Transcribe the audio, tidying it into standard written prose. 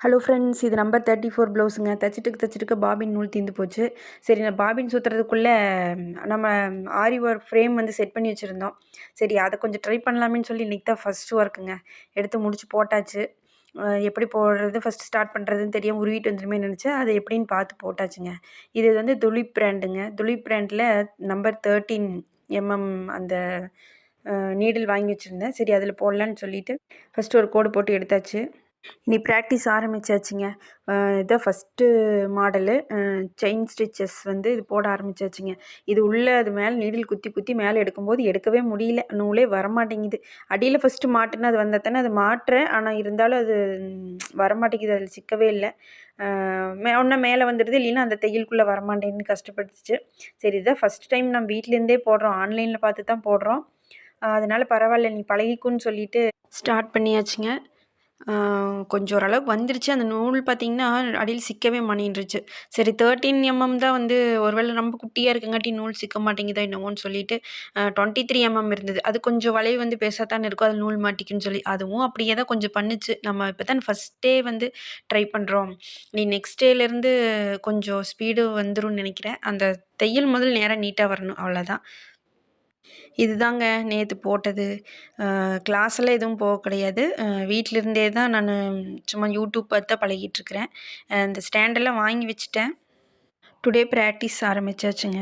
Hello friends, இது number 34 ப்ளவுஸுங்க. தச்சுட்டுக்க bobbin நூல் தீர்ந்து போச்சு. சரி, நான் பாபின் சுற்றுறதுக்குள்ளே நம்ம ஆரி ஒர்க் ஃப்ரேம் வந்து செட் பண்ணி வச்சுருந்தோம். சரி, அதை கொஞ்சம் ட்ரை பண்ணலாமேன்னு சொல்லி இன்றைக்கி தான் ஃபஸ்ட்டு ஒர்க்குங்க. எடுத்து முடிச்சு போட்டாச்சு. எப்படி போடுறது, ஃபஸ்ட்டு ஸ்டார்ட் பண்ணுறதுன்னு தெரியாமல் உருவிட்டு வந்துருமே நினச்சேன். அதை எப்படின்னு பார்த்து போட்டாச்சுங்க. இது வந்து துலிப் பிராண்டுங்க. துலிப் பிராண்டில் நம்பர் 13 அந்த நீடில் வாங்கி வச்சுருந்தேன். சரி, அதில் போடலான்னு சொல்லிவிட்டு ஃபஸ்ட்டு ஒரு கோடு போட்டு எடுத்தாச்சு. இனி ப்ராக்டிஸ் ஆரம்பித்தாச்சுங்க. இதான் ஃபஸ்ட்டு மாடலு. செயின் ஸ்டிச்சஸ் வந்து இது போட ஆரம்பித்தாச்சுங்க. இது உள்ளே அது மேலே நீடில் குத்தி குத்தி மேலே எடுக்கும்போது எடுக்கவே முடியல. நூலே வரமாட்டேங்குது. அடியில் ஃபஸ்ட்டு மாட்டுனா அது வந்தால் தானே அது மாட்டுறேன். ஆனால் இருந்தாலும் அது வரமாட்டேங்குது. அதில் சிக்கவே இல்லை. ஒன்றா மேலே வந்துடுது, இல்லைன்னா அந்த தையலுக்குள்ளே வரமாட்டேன்னு கஷ்டப்பட்டுச்சு. சரி, இதான் ஃபஸ்ட் டைம் நம்ம வீட்டிலேருந்தே போடுறோம். ஆன்லைனில் பார்த்து தான் போடுறோம். அதனால் பரவாயில்ல, நீ பழகிக்குன்னு சொல்லிட்டு ஸ்டார்ட் பண்ணியாச்சுங்க. கொஞ்சம் ஓரளவுக்கு வந்துருச்சு. அந்த நூல் பார்த்திங்கன்னா அடியில் சிக்கவே மாட்டேன்ருச்சு. சரி, 13 தான் வந்து ஒருவேளை ரொம்ப குட்டியாக இருக்கங்காட்டி நூல் சிக்க மாட்டேங்குதோ என்னவோன்னு சொல்லிட்டு 23 இருந்தது. அது கொஞ்சம் வளைவு வந்து பெருசாக தானே இருக்கும், அதில் நூல் மாட்டிக்குன்னு சொல்லி அதுவும் அப்படியே தான் கொஞ்சம் பண்ணுச்சு. நம்ம இப்போ தான் ஃபஸ்ட் டே வந்து ட்ரை பண்ணுறோம். நீ நெக்ஸ்ட் டேலேருந்து கொஞ்சம் ஸ்பீடு வந்துரும்னு நினைக்கிறேன். அந்த தையல் முதல் நேராக நீட்டாக வரணும், அவ்வளோதான். இதுதாங்க நேற்று போட்டது. கிளாஸெல்லாம் எதுவும் போக கிடையாது. வீட்டிலருந்தே தான் நான் சும்மா யூடியூப் பார்த்து தான் பழகிட்டுருக்கிறேன். இந்த ஸ்டாண்டெல்லாம் வாங்கி வச்சுட்டேன். Today practice ஆரம்பித்தாச்சுங்க.